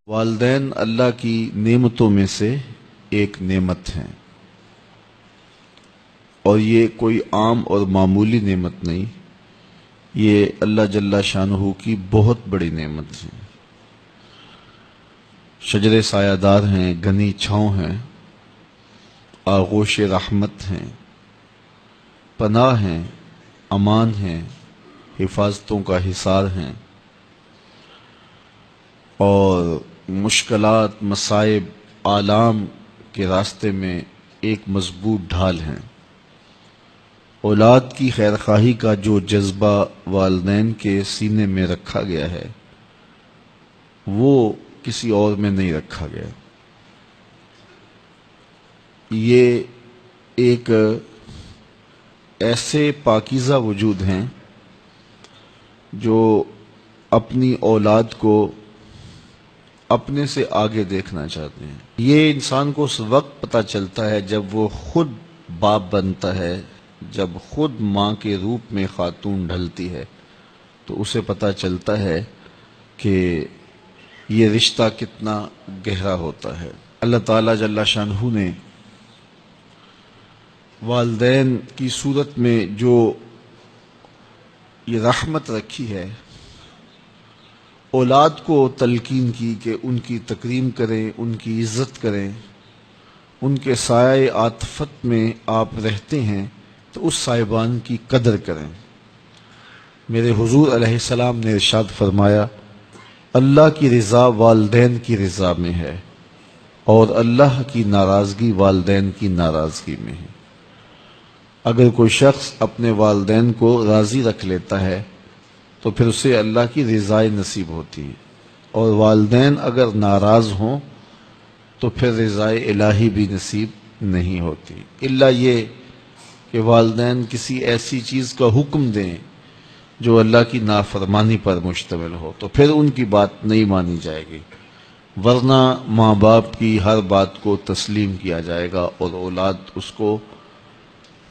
والدین اللہ کی نعمتوں میں سے ایک نعمت ہیں، اور یہ کوئی عام اور معمولی نعمت نہیں، یہ اللہ جل شانہ کی بہت بڑی نعمت ہے۔ شجر سایہ دار ہیں، گھنی چھاؤں ہیں، آغوش رحمت ہیں، پناہ ہیں، امان ہیں، حفاظتوں کا حصار ہیں، اور مشکلات، مصائب، آلام کے راستے میں ایک مضبوط ڈھال ہیں۔ اولاد کی خیرخواہی کا جو جذبہ والدین کے سینے میں رکھا گیا ہے وہ کسی اور میں نہیں رکھا گیا۔ یہ ایک ایسے پاکیزہ وجود ہیں جو اپنی اولاد کو اپنے سے آگے دیکھنا چاہتے ہیں۔ یہ انسان کو اس وقت پتہ چلتا ہے جب وہ خود باپ بنتا ہے، جب خود ماں کے روپ میں خاتون ڈھلتی ہے، تو اسے پتہ چلتا ہے کہ یہ رشتہ کتنا گہرا ہوتا ہے۔ اللہ تعالیٰ جل شانہ نے والدین کی صورت میں جو یہ رحمت رکھی ہے، اولاد کو تلقین کی کہ ان کی تکریم کریں، ان کی عزت کریں، ان کے سایہ عاطفت میں آپ رہتے ہیں تو اس صاحبان کی قدر کریں۔ میرے حضور علیہ السلام نے ارشاد فرمایا، اللہ کی رضا والدین کی رضا میں ہے، اور اللہ کی ناراضگی والدین کی ناراضگی میں ہے۔ اگر کوئی شخص اپنے والدین کو راضی رکھ لیتا ہے تو پھر اسے اللہ کی رضا نصیب ہوتی ہے، اور والدین اگر ناراض ہوں تو پھر رضا الہی بھی نصیب نہیں ہوتی، الا یہ کہ والدین کسی ایسی چیز کا حکم دیں جو اللہ کی نافرمانی پر مشتمل ہو، تو پھر ان کی بات نہیں مانی جائے گی، ورنہ ماں باپ کی ہر بات کو تسلیم کیا جائے گا اور اولاد اس کو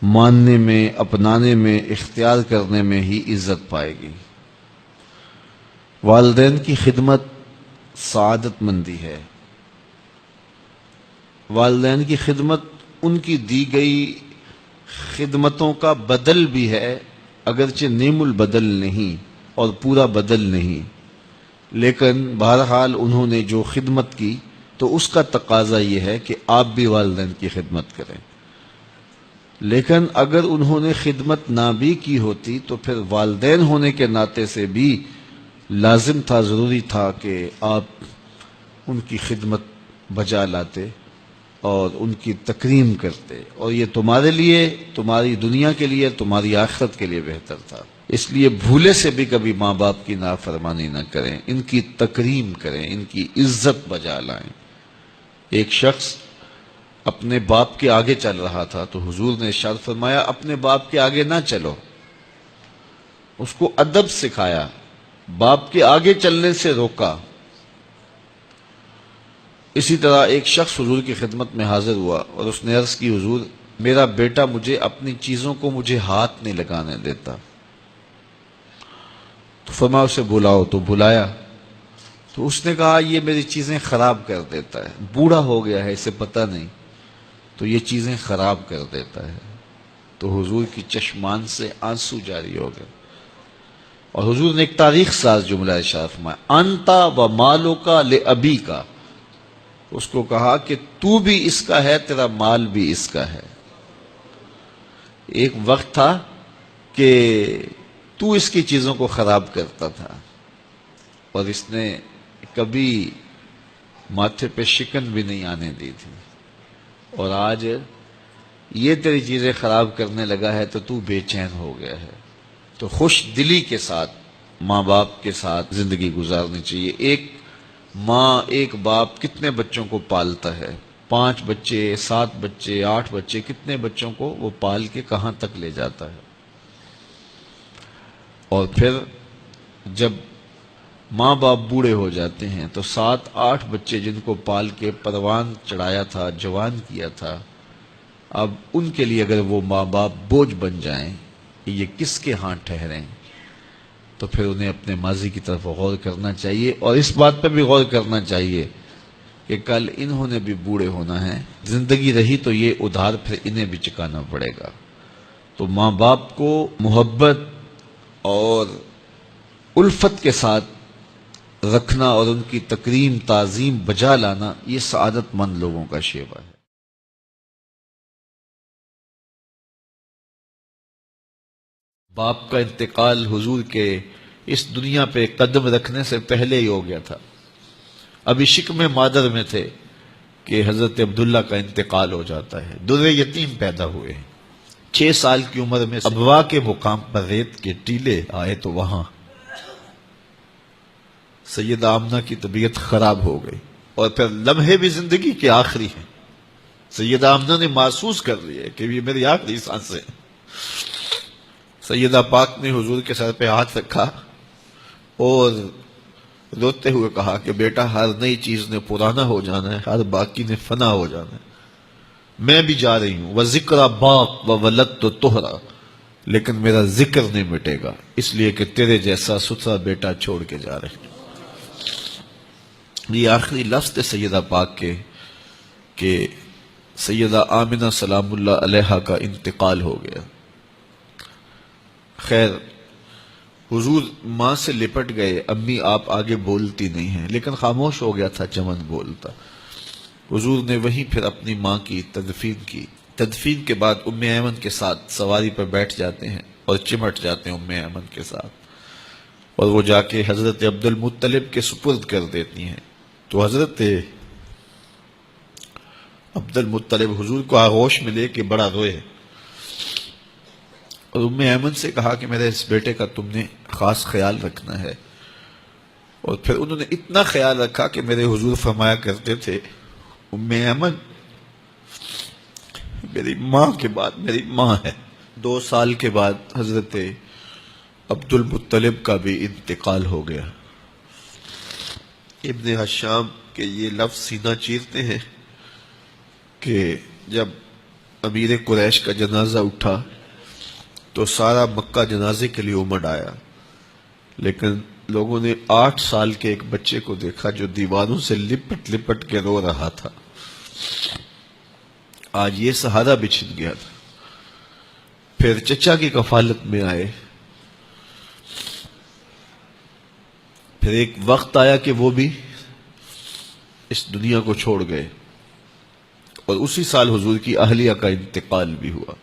ماننے میں، اپنانے میں، اختیار کرنے میں ہی عزت پائے گی۔ والدین کی خدمت سعادت مندی ہے۔ والدین کی خدمت ان کی دی گئی خدمتوں کا بدل بھی ہے، اگرچہ نیم البدل نہیں اور پورا بدل نہیں، لیکن بہرحال انہوں نے جو خدمت کی تو اس کا تقاضا یہ ہے کہ آپ بھی والدین کی خدمت کریں۔ لیکن اگر انہوں نے خدمت نہ بھی کی ہوتی تو پھر والدین ہونے کے ناطے سے بھی لازم تھا، ضروری تھا کہ آپ ان کی خدمت بجا لاتے اور ان کی تکریم کرتے، اور یہ تمہارے لیے، تمہاری دنیا کے لیے، تمہاری آخرت کے لیے بہتر تھا۔ اس لیے بھولے سے بھی کبھی ماں باپ کی نافرمانی نہ کریں، ان کی تکریم کریں، ان کی عزت بجا لائیں۔ ایک شخص اپنے باپ کے آگے چل رہا تھا تو حضور نے ارشاد فرمایا، اپنے باپ کے آگے نہ چلو، اس کو ادب سکھایا، باپ کے آگے چلنے سے روکا۔ اسی طرح ایک شخص حضور کی خدمت میں حاضر ہوا اور اس نے عرض کی، حضور میرا بیٹا مجھے اپنی چیزوں کو مجھے ہاتھ نہیں لگانے دیتا، تو فرمایا اسے بلاؤ، تو بلایا تو اس نے کہا یہ میری چیزیں خراب کر دیتا ہے، بوڑھا ہو گیا ہے، اسے پتہ نہیں، تو یہ چیزیں خراب کر دیتا ہے۔ تو حضور کی چشمان سے آنسو جاری ہو گئے، اور حضور نے ایک تاریخ ساز جملہ ارشاد فرمایا، انتا و مالو کا لابی کا، اس کو کہا کہ تو بھی اس کا ہے، تیرا مال بھی اس کا ہے۔ ایک وقت تھا کہ تو اس کی چیزوں کو خراب کرتا تھا اور اس نے کبھی ماتھے پہ شکن بھی نہیں آنے دی تھی، اور آج یہ تیری چیزیں خراب کرنے لگا ہے تو تو بے چین ہو گیا ہے۔ تو خوش دلی کے ساتھ ماں باپ کے ساتھ زندگی گزارنی چاہیے۔ ایک ماں، ایک باپ کتنے بچوں کو پالتا ہے؟ 5 بچے، 7 بچے، 8 بچے، کتنے بچوں کو وہ پال کے کہاں تک لے جاتا ہے؟ اور پھر جب ماں باپ بوڑھے ہو جاتے ہیں تو 7-8 بچے جن کو پال کے پروان چڑھایا تھا، جوان کیا تھا، اب ان کے لیے اگر وہ ماں باپ بوجھ بن جائیں کہ یہ کس کے ہاں ٹھہریں، تو پھر انہیں اپنے ماضی کی طرف غور کرنا چاہیے، اور اس بات پر بھی غور کرنا چاہیے کہ کل انہوں نے بھی بوڑھے ہونا ہے، زندگی رہی تو یہ ادھار پھر انہیں بھی چکانا پڑے گا۔ تو ماں باپ کو محبت اور الفت کے ساتھ رکھنا اور ان کی تکریم تعظیم بجا لانا، یہ سعادت مند لوگوں کا شیوا ہے۔ باپ کا انتقال حضور کے اس دنیا پہ قدم رکھنے سے پہلے ہی ہو گیا تھا، ابھی شکم مادر میں تھے کہ حضرت عبداللہ کا انتقال ہو جاتا ہے، در یتیم پیدا ہوئے ہیں۔ 6 سال کی عمر میں ابوا کے مقام پر ریت کے ٹیلے آئے تو وہاں سیدہ آمنہ کی طبیعت خراب ہو گئی، اور پھر لمحے بھی زندگی کے آخری ہیں۔ سیدہ آمنہ نے محسوس کر لیا کہ یہ میری آخری سانسیں ہیں۔ سیدہ پاک نے حضور کے سر پہ ہاتھ رکھا اور روتے ہوئے کہا کہ بیٹا، ہر نئی چیز نے پرانا ہو جانا ہے، ہر باقی نے فنا ہو جانا ہے، میں بھی جا رہی ہوں، وَذِكْرَ بَاق وَوَلَدْتُ طُهْرًا، لیکن میرا ذکر نہیں مٹے گا، اس لیے کہ تیرے جیسا ستھرا بیٹا چھوڑ کے جا رہے ہیں۔ یہ آخری لفظ تھے سیدہ پاک کے کہ سیدہ آمنہ سلام اللہ علیہا کا انتقال ہو گیا۔ خیر، حضور ماں سے لپٹ گئے، امی آپ آگے بولتی نہیں ہیں، لیکن خاموش ہو گیا تھا چمن بولتا۔ حضور نے وہیں پھر اپنی ماں کی تدفین کی۔ تدفین کے بعد ام ایمن کے ساتھ سواری پر بیٹھ جاتے ہیں اور چمٹ جاتے ہیں ام ایمن کے ساتھ، اور وہ جا کے حضرت عبد المطلب کے سپرد کر دیتی ہیں۔ تو حضرت عبد المطلب حضور کو آغوش میں لے کے بڑا روئے، اور ام ایمن سے کہا کہ میرے اس بیٹے کا تم نے خاص خیال رکھنا ہے۔ اور پھر انہوں نے اتنا خیال رکھا کہ میرے حضور فرمایا کرتے تھے، ام ایمن میری ماں کے بعد میری ماں ہے۔ 2 سال کے بعد حضرت عبد المطلب کا بھی انتقال ہو گیا۔ ابن حشام کے یہ لفظ سینہ چیرتے ہیں کہ جب امیر قریش کا جنازہ اٹھا تو سارا مکہ جنازے کے لیے امڑ آیا، لیکن لوگوں نے 8 سال کے ایک بچے کو دیکھا جو دیواروں سے لپٹ لپٹ کے رو رہا تھا۔ آج یہ سہارا بھی چھن گیا تھا۔ پھر چچا کی کفالت میں آئے، پھر ایک وقت آیا کہ وہ بھی اس دنیا کو چھوڑ گئے، اور اسی سال حضور کی اہلیہ کا انتقال بھی ہوا،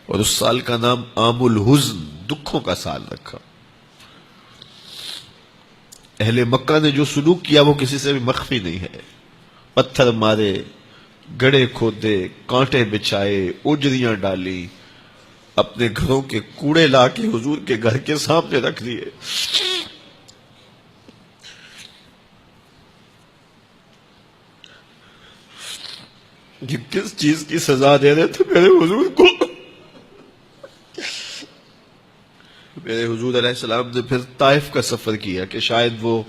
اور اس سال کا نام عام الحزن، دکھوں کا سال رکھا۔ اہل مکہ نے جو سلوک کیا وہ کسی سے بھی مخفی نہیں ہے۔ پتھر مارے، گڑھے کھودے، کانٹے بچھائے، اجریاں ڈالی، اپنے گھروں کے کوڑے لا کے حضور کے گھر کے سامنے رکھ دیے۔ یہ کس چیز کی سزا دے رہے تھے میرے حضور کو؟ میرے حضور علیہ السلام نے پھر طائف کا سفر کیا کہ شاید وہ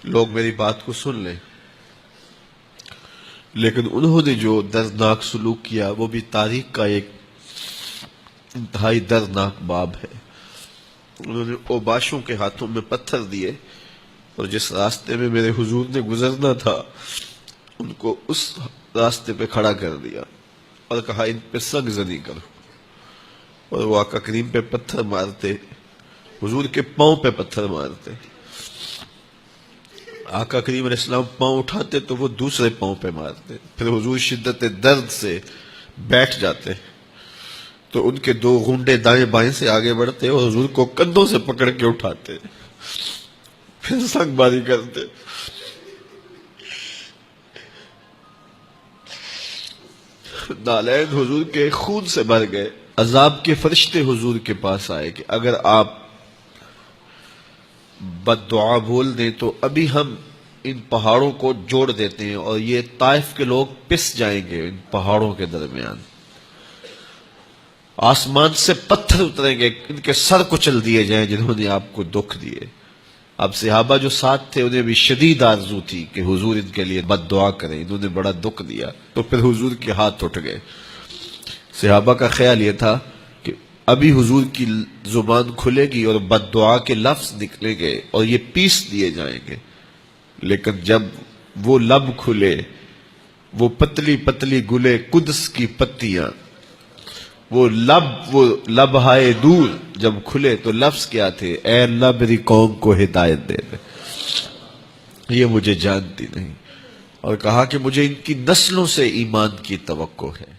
لوگ میری بات کو سن لیں، لیکن انہوں نے جو دردناک سلوک کیا وہ بھی تاریخ کا ایک انتہائی دردناک باب ہے۔ انہوں نے اوباشوں کے ہاتھوں میں پتھر دیے، اور جس راستے میں میرے حضور نے گزرنا تھا ان کو اس راستے پہ کھڑا کر دیا اور کہا ان پہ سنگ زنی کرو، اور وہ آقا کریم پہ پتھر مارتے، حضور کے پاؤں پہ پتھر مارتے۔ آقا کریم علیہ السلام پاؤں اٹھاتے تو وہ دوسرے پاؤں پہ مارتے، پھر حضور شدت درد سے بیٹھ جاتے تو ان کے 2 غنڈے دائیں بائیں سے آگے بڑھتے اور حضور کو کندھوں سے پکڑ کے اٹھاتے، پھر سنگ باری کرتے۔ نالین حضور کے خون سے بھر گئے۔ عذاب کے فرشتے حضور کے پاس آئے کہ اگر آپ بد دعا بول دیں تو ابھی ہم ان پہاڑوں کو جوڑ دیتے ہیں اور یہ طائف کے لوگ پس جائیں گے ان پہاڑوں کے درمیان، آسمان سے پتھر اتریں گے، ان کے سر کچل دیے جائیں جنہوں نے آپ کو دکھ دیے۔ اب صحابہ جو ساتھ تھے انہیں بھی شدید آرزو تھی کہ حضور ان کے لیے بد دعا کریں، انہوں نے بڑا دکھ دیا، تو پھر حضور کے ہاتھ اٹھ گئے۔ صحابہ کا خیال یہ تھا کہ ابھی حضور کی زبان کھلے گی اور بد دعا کے لفظ نکلیں گے اور یہ پیس دیے جائیں گے، لیکن جب وہ لب کھلے، وہ پتلی پتلی گلے قدس کی پتیاں، وہ لب ہائے دور جب کھلے تو لفظ کیا تھے؟ اے اللہ میری قوم کو ہدایت دے دے، یہ مجھے جانتی نہیں، اور کہا کہ مجھے ان کی نسلوں سے ایمان کی توقع ہے۔